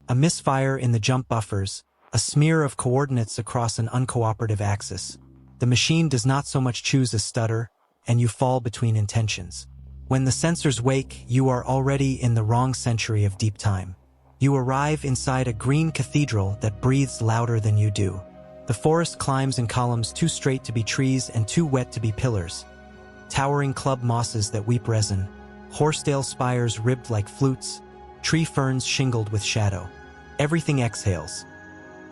A misfire in the jump buffers, a smear of coordinates across an uncooperative axis. The machine does not so much choose as stutter, and you fall between intentions. When the sensors wake, you are already in the wrong century of deep time. You arrive inside a green cathedral that breathes louder than you do. The forest climbs in columns too straight to be trees and too wet to be pillars. Towering club mosses that weep resin, horsetail spires ribbed like flutes, tree ferns shingled with shadow. Everything exhales.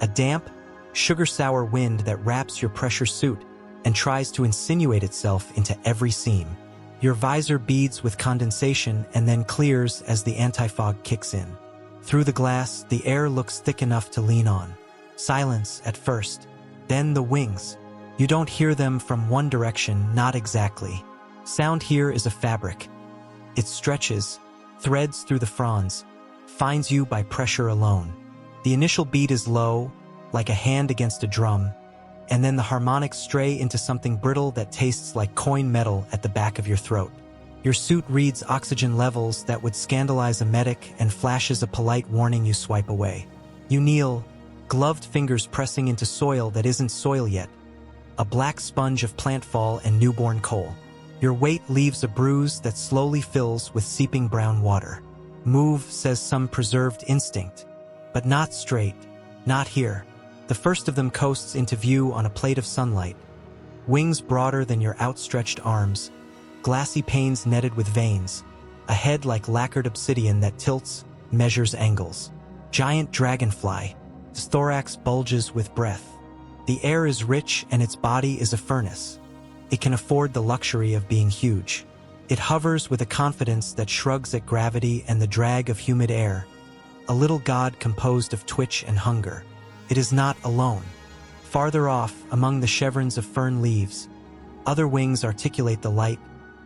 A damp, sugar-sour wind that wraps your pressure suit and tries to insinuate itself into every seam. Your visor beads with condensation and then clears as the anti-fog kicks in. Through the glass, the air looks thick enough to lean on. Silence at first, then the wings. You don't hear them from one direction, not exactly. Sound here is a fabric. It stretches, threads through the fronds, finds you by pressure alone. The initial beat is low, like a hand against a drum, and then the harmonics stray into something brittle that tastes like coin metal at the back of your throat. Your suit reads oxygen levels that would scandalize a medic and flashes a polite warning you swipe away. You kneel, gloved fingers pressing into soil that isn't soil yet, a black sponge of plant fall and newborn coal. Your weight leaves a bruise that slowly fills with seeping brown water. Move, says some preserved instinct, but not straight, not here. The first of them coasts into view on a plate of sunlight. Wings broader than your outstretched arms, glassy panes netted with veins, a head like lacquered obsidian that tilts, measures angles. Giant dragonfly, its thorax bulges with breath. The air is rich and its body is a furnace. It can afford the luxury of being huge. It hovers with a confidence that shrugs at gravity and the drag of humid air. A little god composed of twitch and hunger. It is not alone. Farther off, among the chevrons of fern leaves, other wings articulate the light,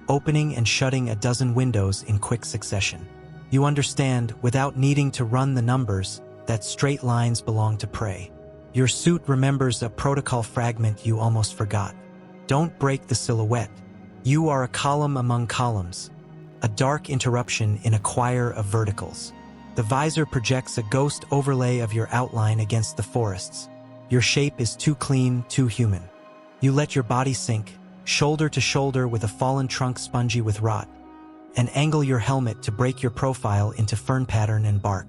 opening and shutting a dozen windows in quick succession. You understand, without needing to run the numbers, that straight lines belong to prey. Your suit remembers a protocol fragment you almost forgot. Don't break the silhouette. You are a column among columns, a dark interruption in a choir of verticals. The visor projects a ghost overlay of your outline against the forests. Your shape is too clean, too human. You let your body sink, shoulder to shoulder with a fallen trunk spongy with rot, and angle your helmet to break your profile into fern pattern and bark.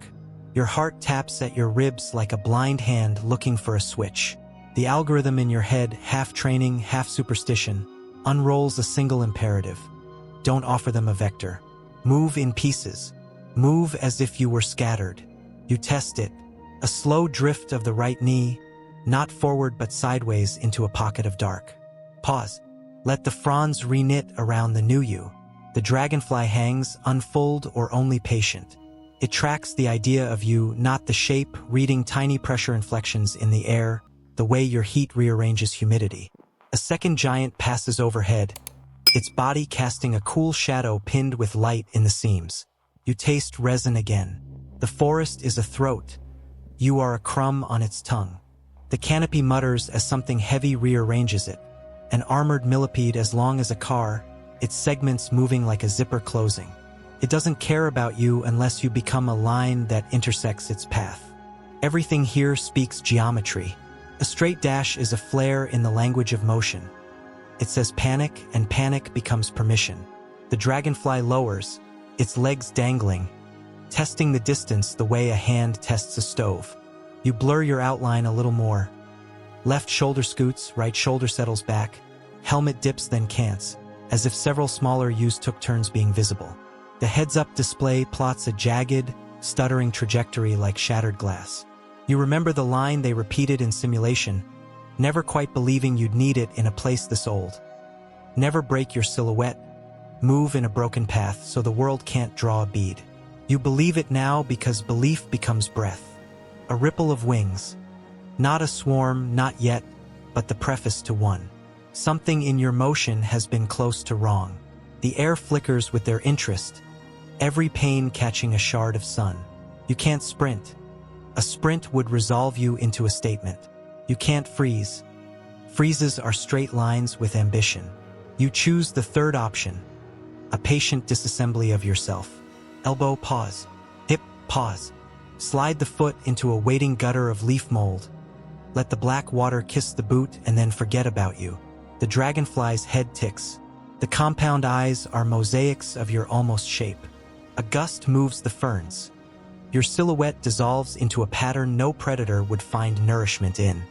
Your heart taps at your ribs like a blind hand looking for a switch. The algorithm in your head, half training, half superstition, unrolls a single imperative. Don't offer them a vector. Move in pieces. Move as if you were scattered. You test it. A slow drift of the right knee, not forward but sideways into a pocket of dark. Pause. Let the fronds reknit around the new you. The dragonfly hangs, unfold or only patient. It tracks the idea of you, not the shape, reading tiny pressure inflections in the air, the way your heat rearranges humidity. A second giant passes overhead, its body casting a cool shadow pinned with light in the seams. You taste resin again. The forest is a throat. You are a crumb on its tongue. The canopy mutters as something heavy rearranges it. An armored millipede as long as a car, its segments moving like a zipper closing. It doesn't care about you unless you become a line that intersects its path. Everything here speaks geometry. A straight dash is a flare in the language of motion. It says panic, and panic becomes permission. The dragonfly lowers, its legs dangling, testing the distance the way a hand tests a stove. You blur your outline a little more. Left shoulder scoots, right shoulder settles back. Helmet dips then cants, as if several smaller U's took turns being visible. The heads-up display plots a jagged, stuttering trajectory like shattered glass. You remember the line they repeated in simulation, never quite believing you'd need it in a place this old. Never break your silhouette. Move in a broken path so the world can't draw a bead. You believe it now because belief becomes breath. A ripple of wings. Not a swarm, not yet, but the preface to one. Something in your motion has been close to wrong. The air flickers with their interest, every pane catching a shard of sun. You can't sprint. A sprint would resolve you into a statement. You can't freeze. Freezes are straight lines with ambition. You choose the third option, a patient disassembly of yourself. Elbow pause. Hip pause. Slide the foot into a waiting gutter of leaf mold. Let the black water kiss the boot and then forget about you. The dragonfly's head ticks. The compound eyes are mosaics of your almost shape. A gust moves the ferns. Your silhouette dissolves into a pattern no predator would find nourishment in.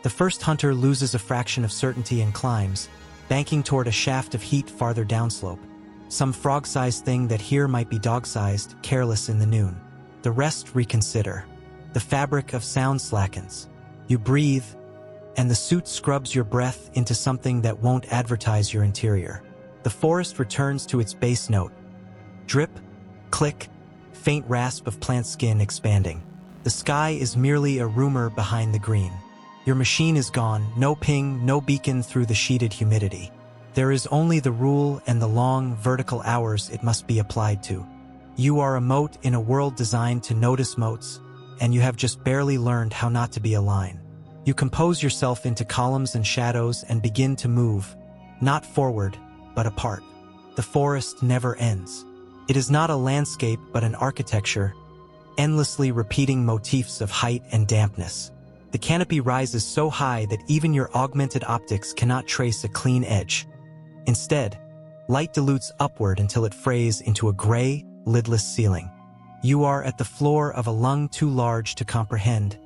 The first hunter loses a fraction of certainty and climbs, banking toward a shaft of heat farther downslope. Some frog-sized thing that here might be dog-sized, careless in the noon. The rest reconsider. The fabric of sound slackens. You breathe, and the suit scrubs your breath into something that won't advertise your interior. The forest returns to its base note. Drip, click, faint rasp of plant skin expanding. The sky is merely a rumor behind the green. Your machine is gone, no ping, no beacon through the sheeted humidity. There is only the rule and the long, vertical hours it must be applied to. You are a mote in a world designed to notice motes, and you have just barely learned how not to be a line. You compose yourself into columns and shadows and begin to move, not forward, but apart. The forest never ends. It is not a landscape but an architecture, endlessly repeating motifs of height and dampness. The canopy rises so high that even your augmented optics cannot trace a clean edge. Instead, light dilutes upward until it frays into a gray, lidless ceiling. You are at the floor of a lung too large to comprehend,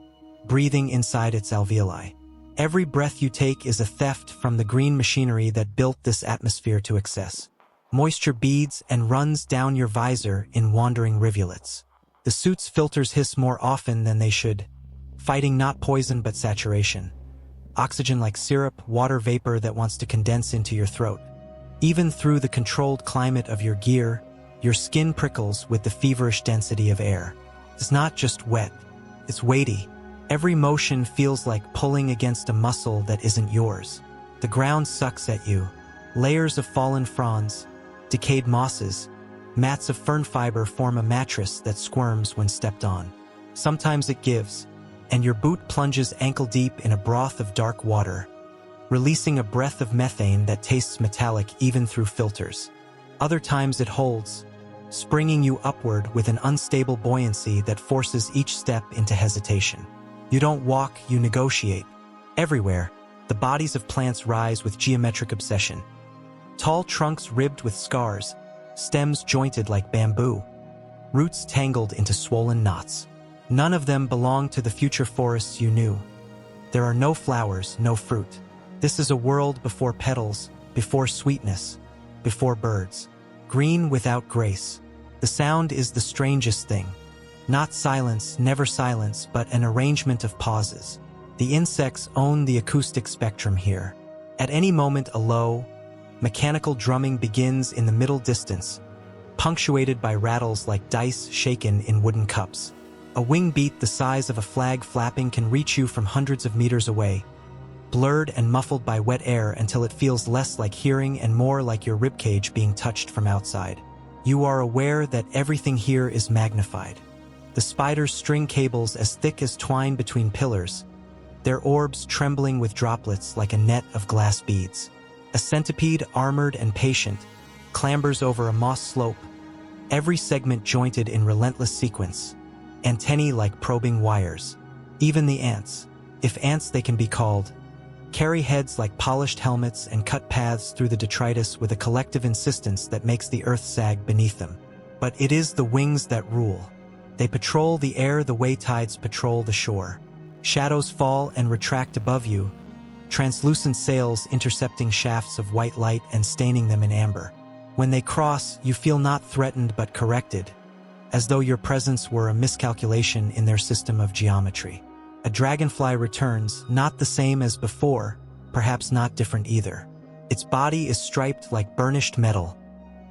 breathing inside its alveoli. Every breath you take is a theft from the green machinery that built this atmosphere to excess. Moisture beads and runs down your visor in wandering rivulets. The suit's filters hiss more often than they should, fighting not poison but saturation. Oxygen like syrup, water vapor that wants to condense into your throat. Even through the controlled climate of your gear, your skin prickles with the feverish density of air. It's not just wet, it's weighty. Every motion feels like pulling against a muscle that isn't yours. The ground sucks at you. Layers of fallen fronds, decayed mosses, mats of fern fiber form a mattress that squirms when stepped on. Sometimes it gives, and your boot plunges ankle-deep in a broth of dark water, releasing a breath of methane that tastes metallic even through filters. Other times it holds, springing you upward with an unstable buoyancy that forces each step into hesitation. You don't walk, you negotiate. Everywhere, the bodies of plants rise with geometric obsession. Tall trunks ribbed with scars, stems jointed like bamboo, roots tangled into swollen knots. None of them belong to the future forests you knew. There are no flowers, no fruit. This is a world before petals, before sweetness, before birds. Green without grace. The sound is the strangest thing. Not silence, never silence, but an arrangement of pauses. The insects own the acoustic spectrum here. At any moment a low, mechanical drumming begins in the middle distance, punctuated by rattles like dice shaken in wooden cups. A wing beat the size of a flag flapping can reach you from hundreds of meters away, blurred and muffled by wet air until it feels less like hearing and more like your ribcage being touched from outside. You are aware that everything here is magnified. The spiders string cables as thick as twine between pillars, their orbs trembling with droplets like a net of glass beads. A centipede, armored and patient, clambers over a moss slope, every segment jointed in relentless sequence, antennae like probing wires. Even the ants, if ants they can be called, carry heads like polished helmets and cut paths through the detritus with a collective insistence that makes the earth sag beneath them. But it is the wings that rule. They patrol the air the way tides patrol the shore. Shadows fall and retract above you, translucent sails intercepting shafts of white light and staining them in amber. When they cross, you feel not threatened but corrected, as though your presence were a miscalculation in their system of geometry. A dragonfly returns, not the same as before, perhaps not different either. Its body is striped like burnished metal,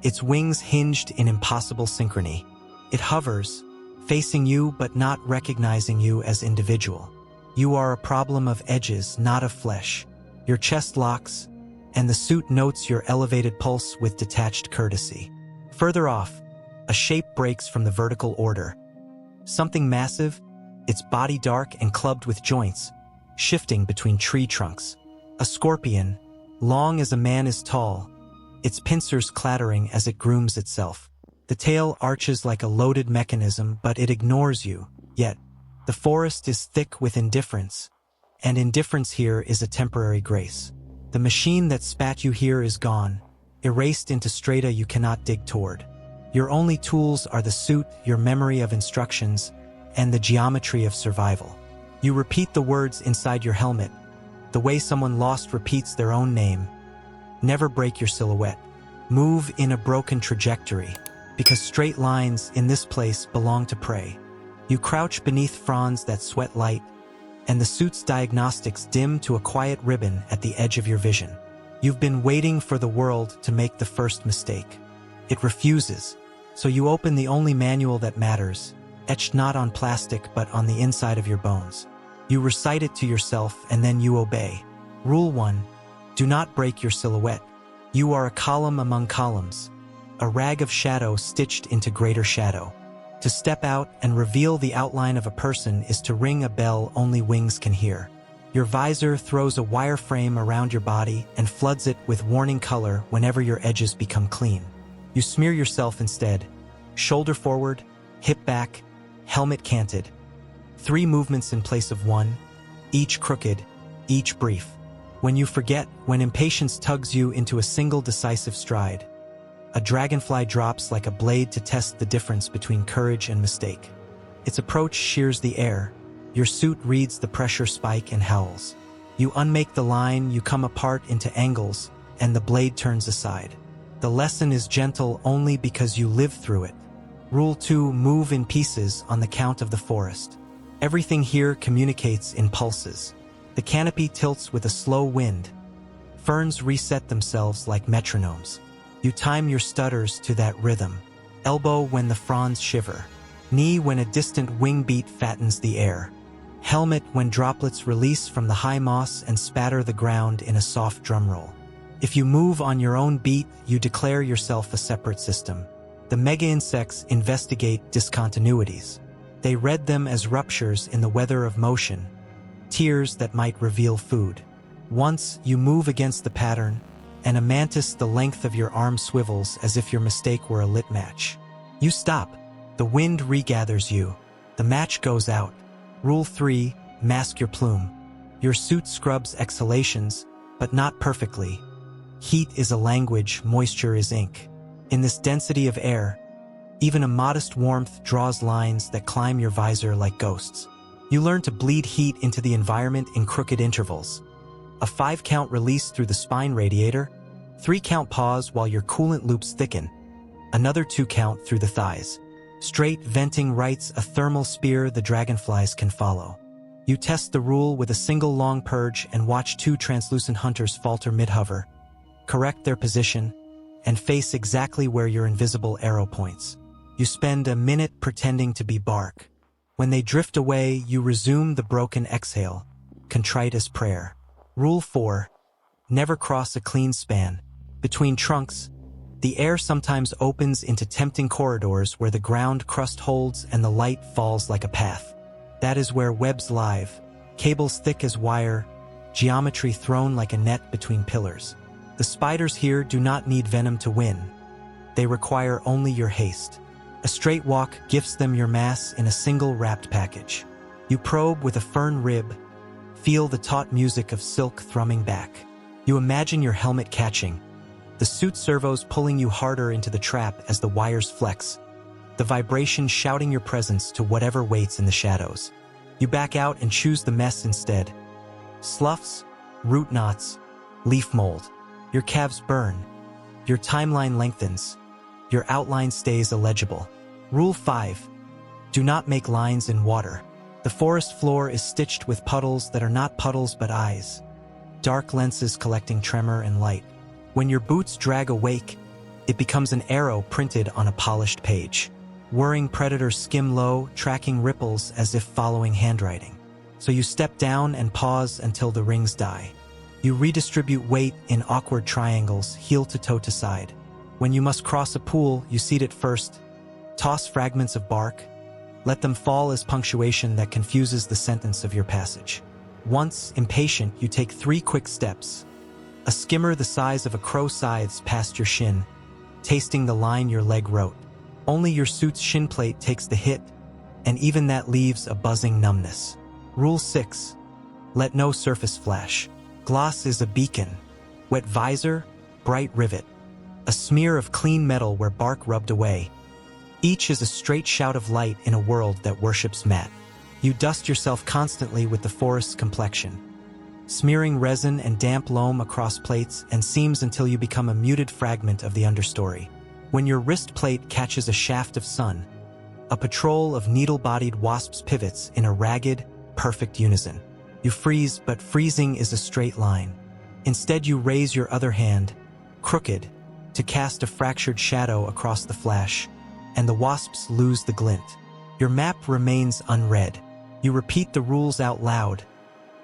its wings hinged in impossible synchrony. It hovers, facing you but not recognizing you as individual. You are a problem of edges, not of flesh. Your chest locks, and the suit notes your elevated pulse with detached courtesy. Further off, a shape breaks from the vertical order. Something massive, its body dark and clubbed with joints, shifting between tree trunks. A scorpion, long as a man is tall, its pincers clattering as it grooms itself. The tail arches like a loaded mechanism, but it ignores you, Yet, the forest is thick with indifference, and indifference here is a temporary grace. The machine that spat you here is gone, erased into strata you cannot dig toward. Your only tools are the suit, your memory of instructions, and the geometry of survival. You repeat the words inside your helmet, the way someone lost repeats their own name. Never break your silhouette. Move in a broken trajectory, because straight lines in this place belong to prey. You crouch beneath fronds that sweat light, and the suit's diagnostics dim to a quiet ribbon at the edge of your vision. You've been waiting for the world to make the first mistake. It refuses, so you open the only manual that matters, etched not on plastic but on the inside of your bones. You recite it to yourself and then you obey. Rule 1. Do not break your silhouette. You are a column among columns, a rag of shadow stitched into greater shadow. To step out and reveal the outline of a person is to ring a bell only wings can hear. Your visor throws a wireframe around your body and floods it with warning color whenever your edges become clean. You smear yourself instead, shoulder forward, hip back, helmet canted. 3 movements in place of 1, each crooked, each brief. When you forget, when impatience tugs you into a single decisive stride, a dragonfly drops like a blade to test the difference between courage and mistake. Its approach shears the air. Your suit reads the pressure spike and howls. You unmake the line, you come apart into angles, and the blade turns aside. The lesson is gentle only because you live through it. Rule 2. Move in pieces on the count of the forest. Everything here communicates in pulses. The canopy tilts with a slow wind. Ferns reset themselves like metronomes. You time your stutters to that rhythm. Elbow when the fronds shiver. Knee when a distant wing beat fattens the air. Helmet when droplets release from the high moss and spatter the ground in a soft drum roll. If you move on your own beat, you declare yourself a separate system. The mega-insects investigate discontinuities. They read them as ruptures in the weather of motion, tears that might reveal food. Once you move against the pattern, and a mantis the length of your arm swivels as if your mistake were a lit match. You stop. The wind regathers you. The match goes out. Rule 3. Mask your plume. Your suit scrubs exhalations, but not perfectly. Heat is a language, moisture is ink. In this density of air, even a modest warmth draws lines that climb your visor like ghosts. You learn to bleed heat into the environment in crooked intervals. A 5-count release through the spine radiator, 3-count pause while your coolant loops thicken, another 2-count through the thighs. Straight venting writes a thermal spear the dragonflies can follow. You test the rule with a single long purge and watch 2 translucent hunters falter mid-hover, correct their position, and face exactly where your invisible arrow points. You spend a minute pretending to be bark. When they drift away, you resume the broken exhale, contrite as prayer. Rule 4. Never cross a clean span. Between trunks, the air sometimes opens into tempting corridors where the ground crust holds and the light falls like a path. That is where webs live, cables thick as wire, geometry thrown like a net between pillars. The spiders here do not need venom to win. They require only your haste. A straight walk gifts them your mass in a single wrapped package. You probe with a fern rib, feel the taut music of silk thrumming back. You imagine your helmet catching, the suit servos pulling you harder into the trap as the wires flex, the vibration shouting your presence to whatever waits in the shadows. You back out and choose the mess instead. Sloughs, root knots, leaf mold. Your calves burn. Your timeline lengthens. Your outline stays illegible. Rule 5. Do not make lines in water. The forest floor is stitched with puddles that are not puddles but eyes. Dark lenses collecting tremor and light. When your boots drag a wake, it becomes an arrow printed on a polished page. Whirring predators skim low, tracking ripples as if following handwriting. So you step down and pause until the rings die. You redistribute weight in awkward triangles, heel to toe to side. When you must cross a pool, you seat it first. Toss fragments of bark. Let them fall as punctuation that confuses the sentence of your passage. Once, impatient, you take 3 quick steps. A skimmer the size of a crow scythes past your shin, tasting the line your leg wrote. Only your suit's shin plate takes the hit, and even that leaves a buzzing numbness. Rule 6. Let no surface flash. Gloss is a beacon. Wet visor, bright rivet. A smear of clean metal where bark rubbed away. Each is a straight shout of light in a world that worships matte. You dust yourself constantly with the forest's complexion, smearing resin and damp loam across plates and seams until you become a muted fragment of the understory. When your wrist plate catches a shaft of sun, a patrol of needle-bodied wasps pivots in a ragged, perfect unison. You freeze, but freezing is a straight line. Instead, you raise your other hand, crooked, to cast a fractured shadow across the flash, and the wasps lose the glint. Your map remains unread. You repeat the rules out loud,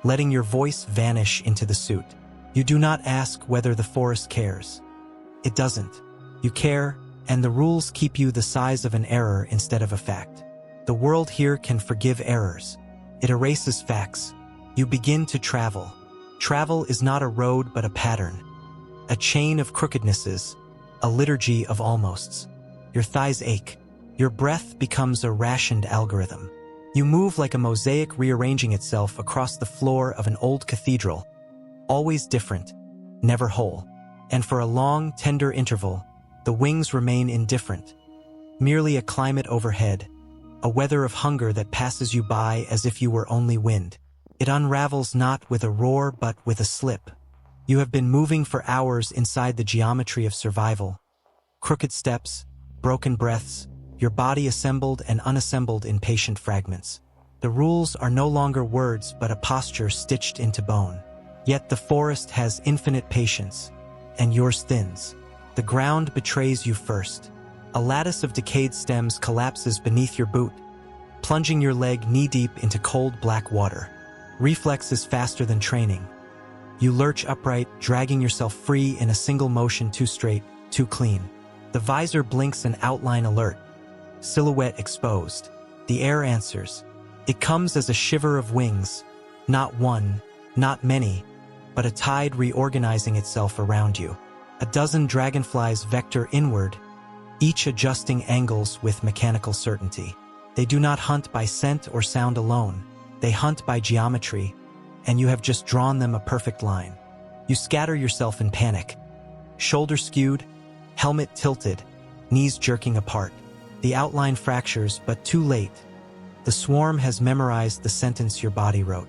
letting your voice vanish into the suit. You do not ask whether the forest cares. It doesn't. You care, and the rules keep you the size of an error instead of a fact. The world here can forgive errors. It erases facts. You begin to travel. Travel is not a road but a pattern. A chain of crookednesses, a liturgy of almosts. Your thighs ache. Your breath becomes a rationed algorithm. You move like a mosaic rearranging itself across the floor of an old cathedral. Always different, never whole. And for a long, tender interval, the wings remain indifferent. Merely a climate overhead, a weather of hunger that passes you by as if you were only wind. It unravels not with a roar but with a slip. You have been moving for hours inside the geometry of survival. Crooked steps, broken breaths, your body assembled and unassembled in patient fragments. The rules are no longer words but a posture stitched into bone. Yet the forest has infinite patience, and yours thins. The ground betrays you first. A lattice of decayed stems collapses beneath your boot, plunging your leg knee-deep into cold black water. Reflex is faster than training. You lurch upright, dragging yourself free in a single motion, too straight, too clean. The visor blinks an outline alert. Silhouette exposed. The air answers. It comes as a shiver of wings. Not one, not many, but a tide reorganizing itself around you. A dozen dragonflies vector inward, each adjusting angles with mechanical certainty. They do not hunt by scent or sound alone. They hunt by geometry, and you have just drawn them a perfect line. You scatter yourself in panic. Shoulder skewed, helmet tilted, knees jerking apart. The outline fractures, but too late. The swarm has memorized the sentence your body wrote.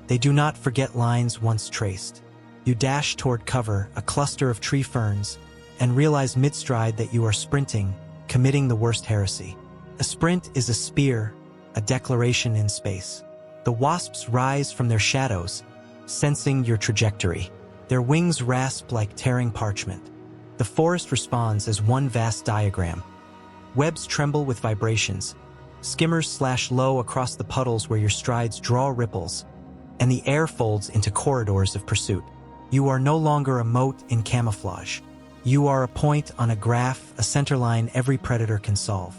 They do not forget lines once traced. You dash toward cover, a cluster of tree ferns, and realize mid-stride that you are sprinting, committing the worst heresy. A sprint is a spear, a declaration in space. The wasps rise from their shadows, sensing your trajectory. Their wings rasp like tearing parchment. The forest responds as one vast diagram. Webs tremble with vibrations. Skimmers slash low across the puddles where your strides draw ripples, and the air folds into corridors of pursuit. You are no longer a mote in camouflage. You are a point on a graph, a centerline every predator can solve.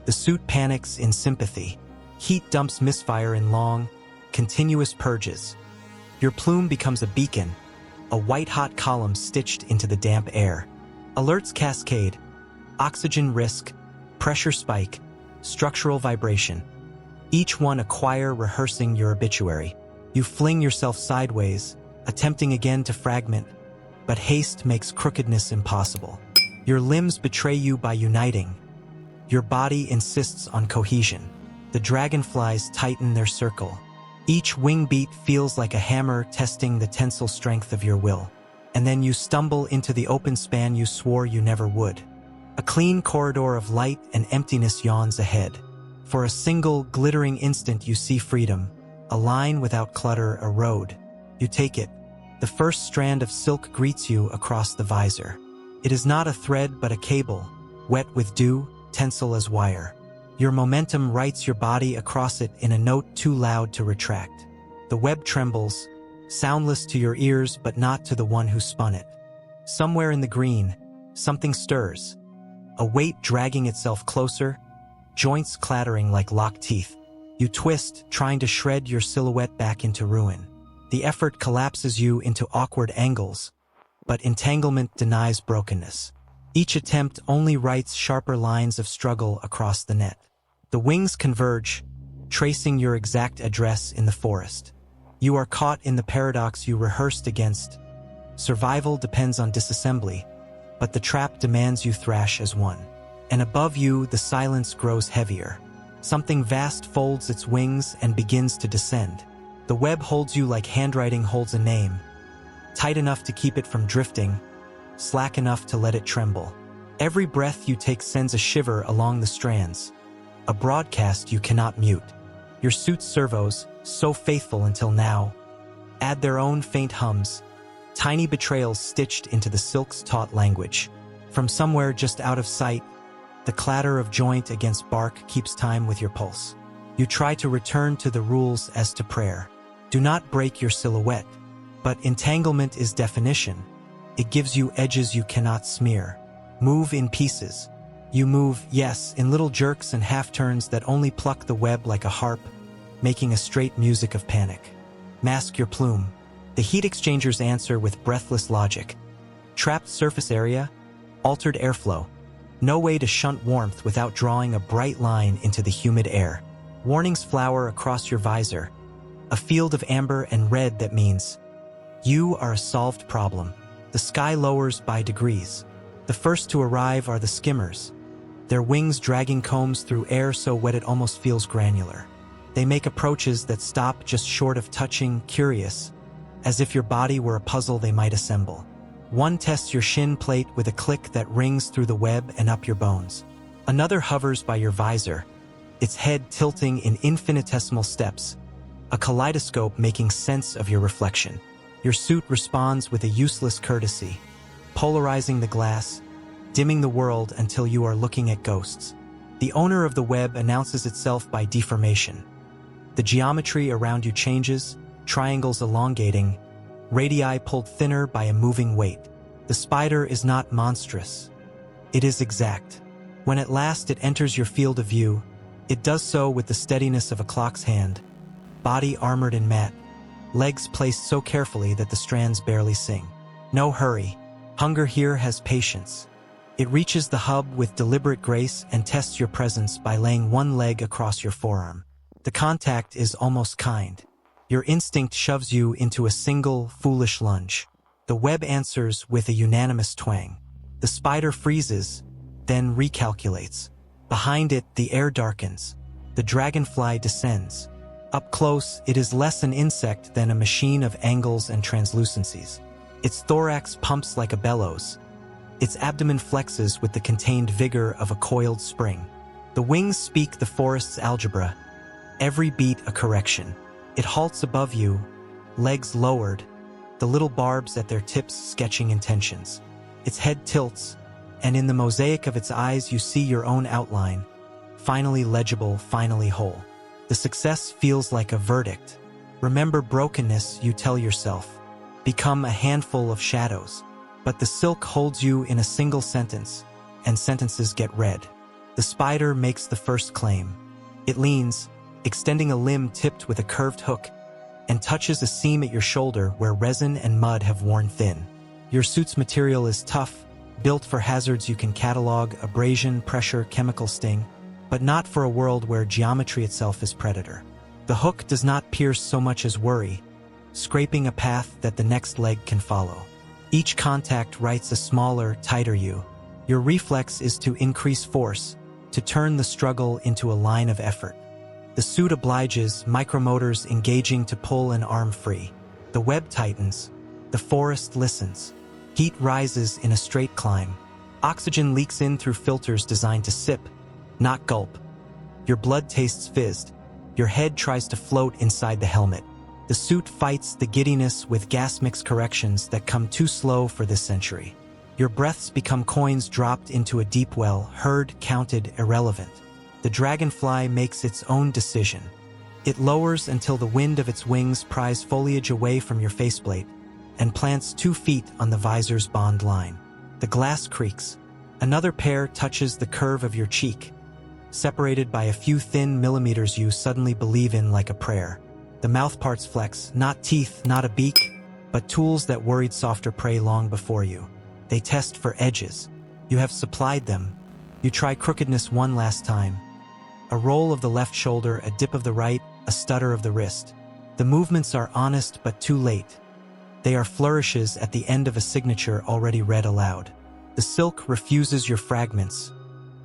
The suit panics in sympathy. Heat dumps misfire in long, continuous purges. Your plume becomes a beacon, a white-hot column stitched into the damp air. Alerts cascade, oxygen risk, pressure spike, structural vibration. Each one a choir rehearsing your obituary. You fling yourself sideways, attempting again to fragment, but haste makes crookedness impossible. Your limbs betray you by uniting. Your body insists on cohesion. The dragonflies tighten their circle. Each wing beat feels like a hammer testing the tensile strength of your will. And then you stumble into the open span you swore you never would. A clean corridor of light and emptiness yawns ahead. For a single, glittering instant you see freedom, a line without clutter, a road. You take it. The first strand of silk greets you across the visor. It is not a thread but a cable, wet with dew, tensile as wire. Your momentum writes your body across it in a note too loud to retract. The web trembles, soundless to your ears but not to the one who spun it. Somewhere in the green, something stirs. A weight dragging itself closer, joints clattering like locked teeth. You twist, trying to shred your silhouette back into ruin. The effort collapses you into awkward angles, but entanglement denies brokenness. Each attempt only writes sharper lines of struggle across the net. The wings converge, tracing your exact address in the forest. You are caught in the paradox you rehearsed against. Survival depends on disassembly, but the trap demands you thrash as one. And above you, the silence grows heavier. Something vast folds its wings and begins to descend. The web holds you like handwriting holds a name, tight enough to keep it from drifting, slack enough to let it tremble. Every breath you take sends a shiver along the strands, a broadcast you cannot mute. Your suit's servos, so faithful until now, add their own faint hums, tiny betrayals stitched into the silk's taut language. From somewhere just out of sight, the clatter of joint against bark keeps time with your pulse. You try to return to the rules as to prayer. Do not break your silhouette, but entanglement is definition. It gives you edges you cannot smear. Move in pieces. You move, yes, in little jerks and half-turns that only pluck the web like a harp, making a straight music of panic. Mask your plume. The heat exchangers answer with breathless logic. Trapped surface area, altered airflow. No way to shunt warmth without drawing a bright line into the humid air. Warnings flower across your visor, a field of amber and red that means you are a solved problem. The sky lowers by degrees. The first to arrive are the skimmers, their wings dragging combs through air so wet it almost feels granular. They make approaches that stop just short of touching, curious, as if your body were a puzzle they might assemble. One tests your shin plate with a click that rings through the web and up your bones. Another hovers by your visor, its head tilting in infinitesimal steps, a kaleidoscope making sense of your reflection. Your suit responds with a useless courtesy, polarizing the glass, dimming the world until you are looking at ghosts. The owner of the web announces itself by deformation. The geometry around you changes, triangles elongating, radii pulled thinner by a moving weight. The spider is not monstrous. It is exact. When at last it enters your field of view, it does so with the steadiness of a clock's hand, body armored in matte, legs placed so carefully that the strands barely sing. No hurry. Hunger here has patience. It reaches the hub with deliberate grace and tests your presence by laying one leg across your forearm. The contact is almost kind. Your instinct shoves you into a single, foolish lunge. The web answers with a unanimous twang. The spider freezes, then recalculates. Behind it, the air darkens. The dragonfly descends. Up close, it is less an insect than a machine of angles and translucencies. Its thorax pumps like a bellows. Its abdomen flexes with the contained vigor of a coiled spring. The wings speak the forest's algebra, every beat a correction. It halts above you, legs lowered, the little barbs at their tips sketching intentions. Its head tilts, and in the mosaic of its eyes you see your own outline, finally legible, finally whole. The success feels like a verdict. Remember brokenness, you tell yourself. Become a handful of shadows. But the silk holds you in a single sentence, and sentences get read. The spider makes the first claim. It leans, extending a limb tipped with a curved hook, and touches a seam at your shoulder where resin and mud have worn thin. Your suit's material is tough, built for hazards you can catalog: abrasion, pressure, chemical sting, but not for a world where geometry itself is predator. The hook does not pierce so much as worry, scraping a path that the next leg can follow. Each contact writes a smaller, tighter you. Your reflex is to increase force, to turn the struggle into a line of effort. The suit obliges, micromotors engaging to pull an arm free. The web tightens. The forest listens. Heat rises in a straight climb. Oxygen leaks in through filters designed to sip, not gulp. Your blood tastes fizzed. Your head tries to float inside the helmet. The suit fights the giddiness with gas mix corrections that come too slow for this century. Your breaths become coins dropped into a deep well, heard, counted, irrelevant. The dragonfly makes its own decision. It lowers until the wind of its wings pries foliage away from your faceplate and plants 2 feet on the visor's bond line. The glass creaks. Another pair touches the curve of your cheek. Separated by a few thin millimeters you suddenly believe in like a prayer. The mouthparts flex, not teeth, not a beak, but tools that worried softer prey long before you. They test for edges. You have supplied them. You try crookedness one last time. A roll of the left shoulder, a dip of the right, a stutter of the wrist. The movements are honest but too late. They are flourishes at the end of a signature already read aloud. The silk refuses your fragments,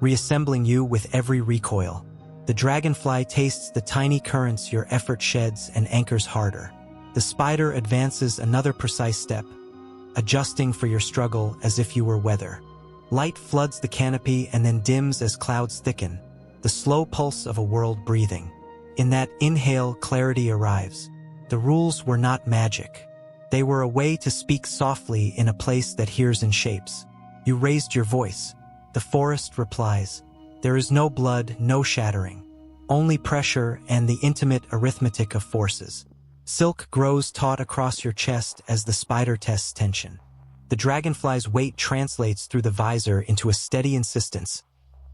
reassembling you with every recoil. The dragonfly tastes the tiny currents your effort sheds and anchors harder. The spider advances another precise step, adjusting for your struggle as if you were weather. Light floods the canopy and then dims as clouds thicken, the slow pulse of a world breathing. In that inhale, clarity arrives. The rules were not magic. They were a way to speak softly in a place that hears and shapes. You raised your voice. The forest replies. There is no blood, no shattering. Only pressure and the intimate arithmetic of forces. Silk grows taut across your chest as the spider tests tension. The dragonfly's weight translates through the visor into a steady insistence,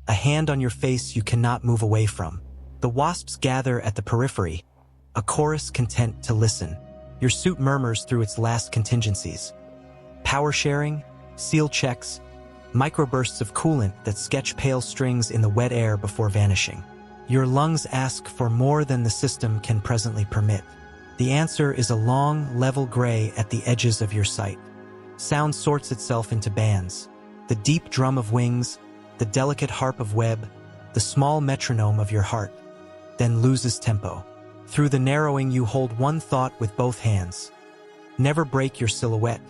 a hand on your face you cannot move away from. The wasps gather at the periphery, a chorus content to listen. Your suit murmurs through its last contingencies. Power sharing, seal checks, microbursts of coolant that sketch pale strings in the wet air before vanishing. Your lungs ask for more than the system can presently permit. The answer is a long, level gray at the edges of your sight. Sound sorts itself into bands. The deep drum of wings, the delicate harp of web, the small metronome of your heart, then loses tempo. Through the narrowing you hold one thought with both hands. Never break your silhouette.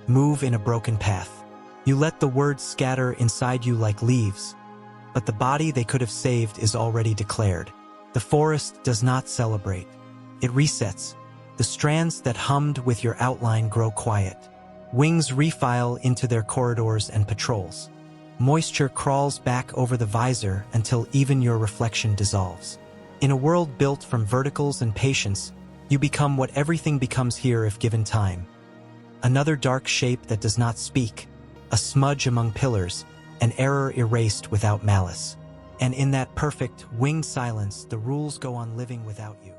Move in a broken path. You let the words scatter inside you like leaves, but the body they could have saved is already declared. The forest does not celebrate. It resets. The strands that hummed with your outline grow quiet. Wings refile into their corridors and patrols. Moisture crawls back over the visor until even your reflection dissolves. In a world built from verticals and patience, you become what everything becomes here if given time. Another dark shape that does not speak, a smudge among pillars, an error erased without malice. And in that perfect, winged silence, the rules go on living without you.